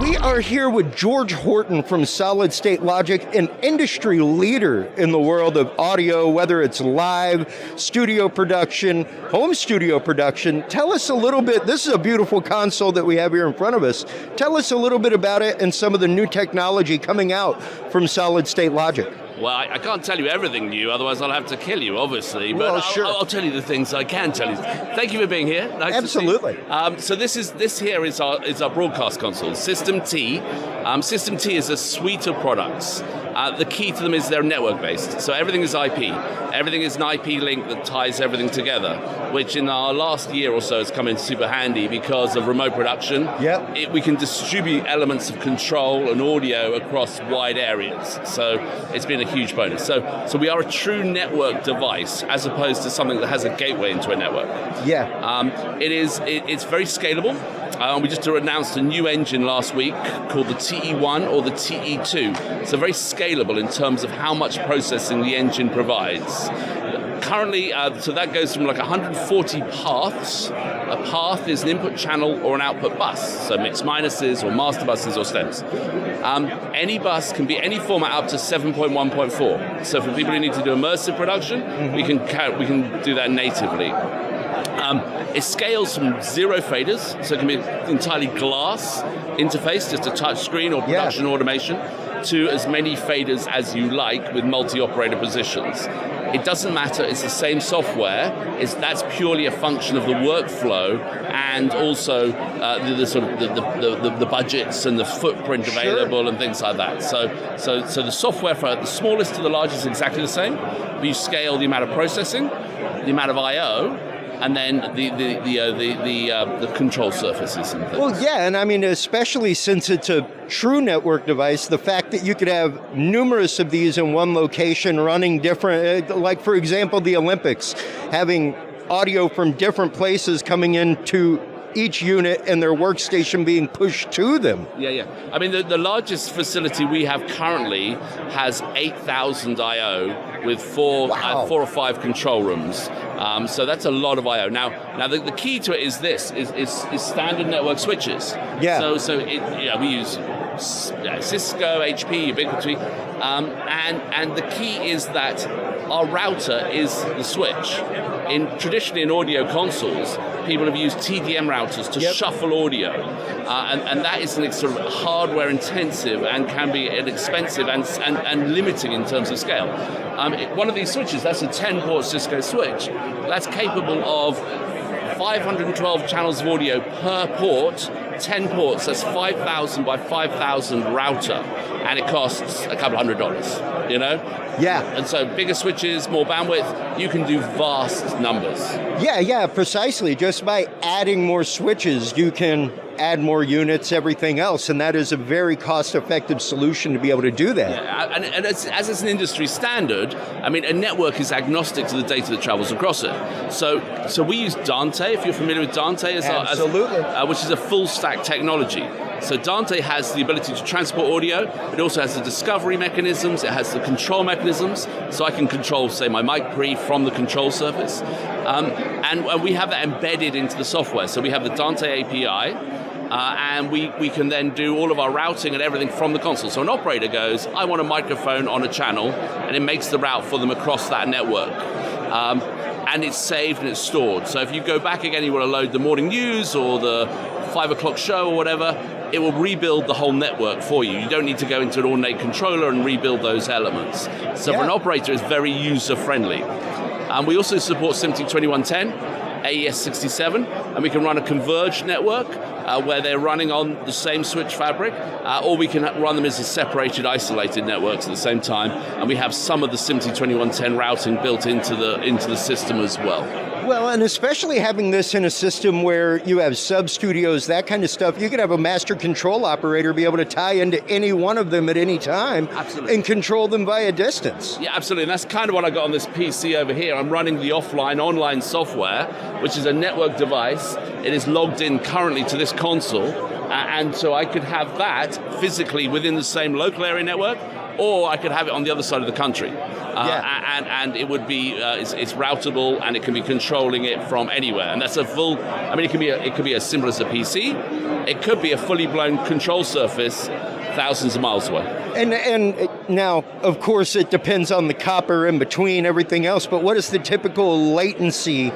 We are here with George Horton from Solid State Logic, an industry leader in the world of audio, whether it's live, studio production, home studio production. Tell us a little bit, this is a beautiful console that we have here in front of us. Tell us a little bit about it and some of the new technology coming out from Solid State Logic. Well, I can't tell you everything new, otherwise I'll have to kill you, obviously. But well, sure. I'll tell you the things I can tell you. Thank you for being here. Nice Absolutely. To see you. So this here is our broadcast console, System T. System T is a suite of products. The key to them is they're network-based. So everything is IP. Everything is an IP link that ties everything together, which in our last year or so has come in super handy because of remote production. Yep. We can distribute elements of control and audio across wide areas. So it's been a huge bonus. So we are a true network device as opposed to something that has a gateway into a network. Yeah. It's very scalable. We just announced a new engine last week called the TE1 or the TE2. So very scalable in terms of how much processing the engine provides. Currently, so that goes from like 140 paths. A path is an input channel or an output bus, so mixed minuses or master buses or stems. Any bus can be any format up to 7.1.4. So for people who need to do immersive production, we can do that natively. It scales from 0 faders, so it can be entirely glass interface, just a touch screen or production automation, to as many faders as you like with multi-operator positions. It doesn't matter, it's the same software, that's purely a function of the workflow and also the budgets and the footprint available and things like that. So the software for the smallest to the largest is exactly the same, but you scale the amount of processing, the amount of I/O, and then the control surfaces and things. Well, yeah, and I mean, especially since it's a true network device, the fact that you could have numerous of these in one location running different, like for example, the Olympics, having audio from different places coming into each unit and their workstation being pushed to them. Yeah. I mean, the largest facility we have currently has 8,000 I/O with four or five control rooms. So that's a lot of I/O. Now the key to it is this: is standard network switches. Yeah. So we use Cisco, HP, Ubiquiti, and the key is that our router is the switch. Traditionally in audio consoles, people have used TDM routers to shuffle audio, and that is an sort of hardware intensive and can be expensive and limiting in terms of scale. One of these switches, that's a 10-port Cisco switch, that's capable of 512 channels of audio per port, 10 ports, that's 5,000 by 5,000 router, and it costs a couple $100, you know? Yeah. And so bigger switches, more bandwidth, you can do vast numbers. Yeah, precisely. Just by adding more switches, you can add more units, everything else, and that is a very cost-effective solution to be able to do that. Yeah, and as it's an industry standard, I mean, a network is agnostic to the data that travels across it. So we use Dante, if you're familiar with Dante, Absolutely. Which is a full-stack technology. So Dante has the ability to transport audio. It also has the discovery mechanisms. It has the control mechanisms. So I can control, say, my mic pre from the control surface. And we have that embedded into the software. So we have the Dante API. And we can then do all of our routing and everything from the console. So an operator goes, I want a microphone on a channel, and it makes the route for them across that network. And it's saved and it's stored. So if you go back again, you want to load the morning news or the 5 o'clock show or whatever, it will rebuild the whole network for you. You don't need to go into an ornate controller and rebuild those elements. So for an operator, it's very user-friendly. We also support SIM-T 2110, AES67, and we can run a converged network where they're running on the same switch fabric, or we can run them as a separated, isolated networks at the same time, and we have some of the SIM-T 2110 routing built into the system as well. Well, and especially having this in a system where you have sub-studios, that kind of stuff, you could have a master control operator be able to tie into any one of them at any time. Absolutely. And control them via distance. Yeah, absolutely, and that's kind of what I got on this PC over here. I'm running the online software, which is a network device. It is logged in currently to this console, and so I could have that physically within the same local area network, or I could have it on the other side of the country. And it would be it's routable, and it can be controlling it from anywhere. And that's a full. I mean, it could be as simple as a PC. It could be a fully blown control surface, thousands of miles away. And now, of course, it depends on the copper in between everything else. But what is the typical latency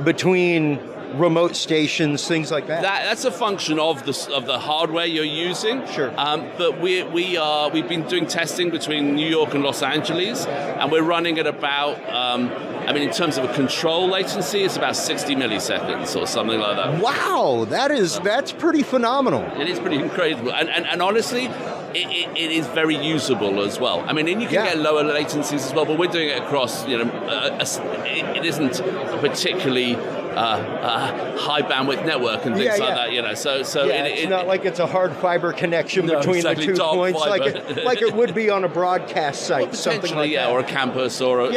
between remote stations, things like that? That's a function of the hardware you're using. Sure. But we've been doing testing between New York and Los Angeles, and we're running at about, in terms of a control latency, it's about 60 milliseconds or something like that. Wow, that's pretty phenomenal. It is pretty incredible, and honestly, it is very usable as well. I mean, and you can get lower latencies as well, but we're doing it across. It isn't a particularly high bandwidth network and things like that. So it's not like it's a hard fiber connection between the 2 points, like it would be on a broadcast site, something like that, or a campus, or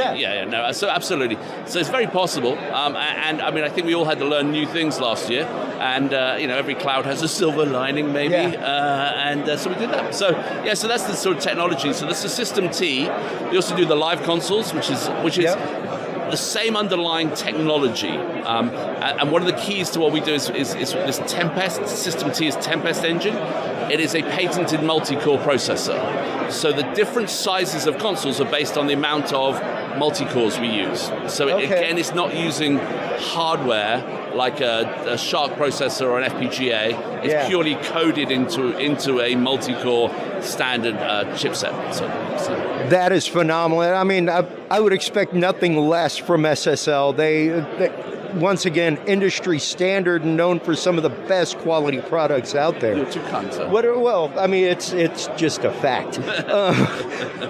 So absolutely. So it's very possible, and I mean, I think we all had to learn new things last year, and every cloud has a silver lining, maybe, and so we did that. So that's the sort of technology. So that's the System T. We also do the live consoles, which is the same underlying technology, and one of the keys to what we do is this Tempest. System T is Tempest engine. It is a patented multi-core processor. So the different sizes of consoles are based on the amount of multi-cores we use. So again, it's not using hardware like a Shark processor or an FPGA. It's purely coded into a multi-core standard chipset. So. That is phenomenal. I mean, I would expect nothing less from SSL. They once again, industry standard and known for some of the best quality products out there. You're too kind, sir. It's just a fact.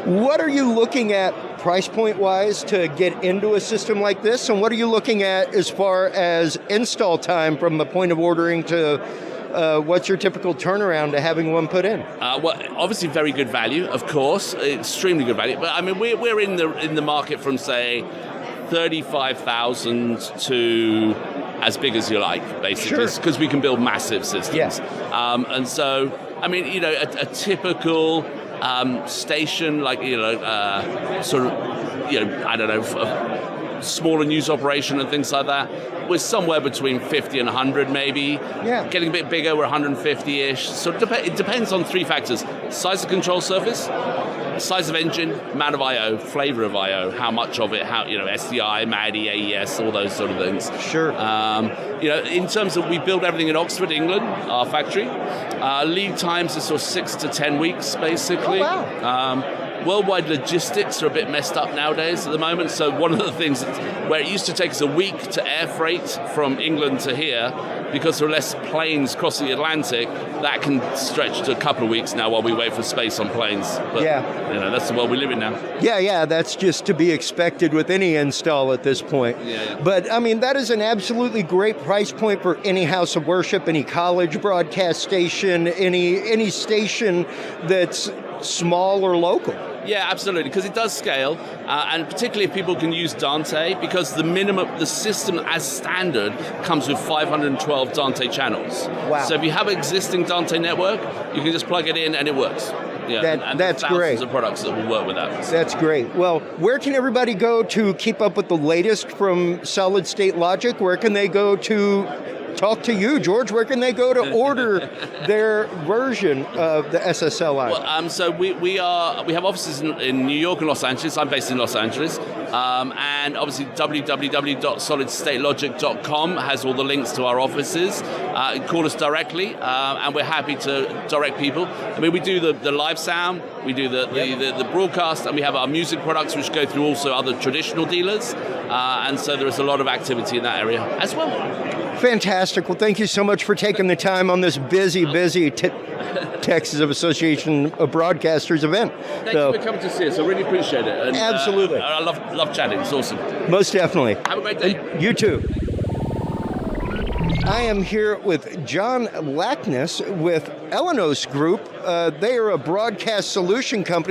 What are you looking at price point wise to get into a system like this? And what are you looking at as far as install time from the point of ordering to what's your typical turnaround to having one put in? Well, obviously very good value, of course, extremely good value. But I mean, we're in the market from, say, 35,000 to as big as you like, basically, because we can build massive systems. And so, I mean, a typical station, like, smaller news operation and things like that, we're somewhere between 50 and 100 maybe. Getting a bit bigger, we're 150-ish. So it depends on 3 factors: size of control surface, size of engine, amount of I/O, flavor of I/O, how much of it, SDI, MADI, AES, all those sort of things. In terms of, we build everything in Oxford, England, our factory. Lead times are sort of 6 to 10 weeks, basically. Oh, wow. Worldwide logistics are a bit messed up nowadays at the moment. So one of the things where it used to take us a week to air freight from England to here, because there are less planes crossing the Atlantic, that can stretch to a couple of weeks now while we wait for space on planes. But, that's the world we live in now. That's just to be expected with any install at this point. But, I mean, that is an absolutely great price point for any house of worship, any college broadcast station, any station that's small or local. Yeah, absolutely, because it does scale, and particularly if people can use Dante, because the system as standard comes with 512 Dante channels. Wow. So if you have an existing Dante network, you can just plug it in and it works. That's thousands great. of products that will work with that. That's great. Well, where can everybody go to keep up with the latest from Solid State Logic? Where can they go to talk to you, George? Where can they go to order their version of the SSL line? Well, so we have offices in New York and Los Angeles. I'm based in Los Angeles, and obviously www.solidstatelogic.com has all the links to our offices. Call us directly, and we're happy to direct people. I mean, we do the live sound, we do the broadcast, and we have our music products, which go through also other traditional dealers, and so there is a lot of activity in that area as well. Fantastic. Well, thank you so much for taking the time on this busy Texas Association of Broadcasters event. Thank you for coming to see us. I really appreciate it. And, absolutely. I love chatting. It's awesome. Most definitely. Have a great day. And you too. I am here with John Lackness with Elenos Group. They are a broadcast solution company